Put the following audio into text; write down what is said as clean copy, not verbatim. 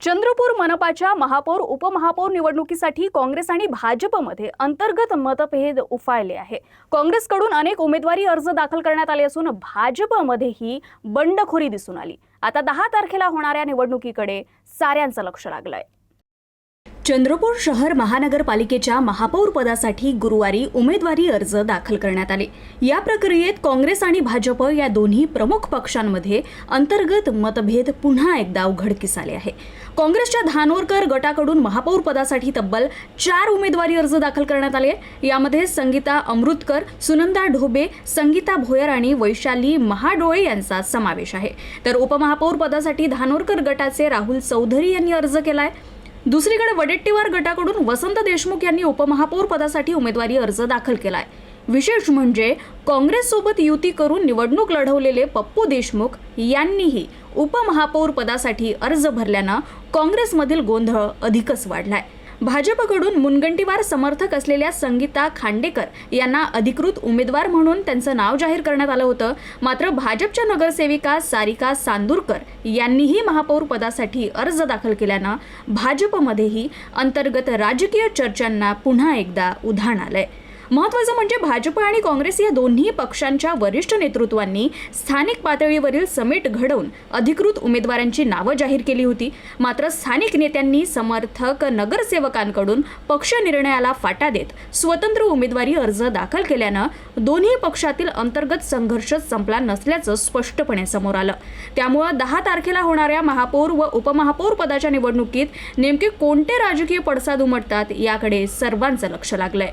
चंद्रपूर मनपाच्या महापौर उपमहापौर निवडणुकीसाठी काँग्रेस आणि भाजपमध्ये अंतर्गत मतभेद उफाळले आहे। काँग्रेसकडून अनेक उमेदवारी अर्ज दाखल करण्यात आले असून भाजपमध्येही बंडखोरी दिसून आली। आता 10 तारखेला होणाऱ्या निवडणुकीकडे साऱ्यांचं लक्ष लागलंय। चंद्रपूर शहर महानगरपालिकेच्या महापौर पदासाठी गुरुवारी उमेदवारी अर्ज दाखल करण्यात आले। या प्रक्रियेत काँग्रेस आणि भाजप या दोन्ही प्रमुख पक्षांमध्ये अंतर्गत मतभेद पुन्हा एकदा उघडकीस आले आहे। काँग्रेसच्या धानोरकर गटाकडून महापौर पदासाठी तब्बल 4 उमेदवारी अर्ज दाखल करण्यात आले। यामध्ये संगीता अमृतकर, सुनंदा ढोबे, संगीता भोयर आणि वैशाली महाडोळे यांचा समावेश आहे। तर उपमहापौर पदासाठी धानोरकर गटाचे राहुल चौधरी यांनी अर्ज केलाय। दुसरीकडे वडेट्टीवार गटाकडून वसंत देशमुख यांनी उपमहापौर पदासाठी उमेदवारी अर्ज दाखल केलाय। विशेष म्हणजे काँग्रेस सोबत युती करून निवडणूक लढवलेले पप्पू देशमुख यांनीही उपमहापौर पदासाठी अर्ज भरल्यानं काँग्रेसमधील गोंधळ अधिकच वाढलाय। भाजपकडून मुनगंटीवार समर्थक असलेल्या संगीता खांडेकर यांना अधिकृत उमेदवार म्हणून त्यांचं नाव जाहीर करण्यात आलं होतं। मात्र भाजपच्या नगरसेविका सारिका चांदूरकर यांनीही महापौर पदासाठी अर्ज दाखल केल्यानं भाजपमध्येही अंतर्गत राजकीय चर्चांना पुन्हा एकदा उधाण आलंय। महत्त्वाचं म्हणजे भाजप आणि काँग्रेस या दोन्ही पक्षांच्या वरिष्ठ नेतृत्वांनी स्थानिक पातळीवरील समेट घडवून अधिकृत उमेदवारांची नावं जाहीर केली होती। मात्र स्थानिक नेत्यांनी समर्थक नगरसेवकांकडून पक्ष निर्णयाला फाटा देत स्वतंत्र उमेदवारी अर्ज दाखल केल्यानं दोन्ही पक्षातील अंतर्गत संघर्ष संपला नसल्याचं स्पष्टपणे समोर आलं। त्यामुळे 10 तारखेला होणाऱ्या महापौर व उपमहापौर पदाच्या निवडणुकीत नेमके कोणते राजकीय पडसाद उमटतात याकडे सर्वांचं लक्ष लागलंय।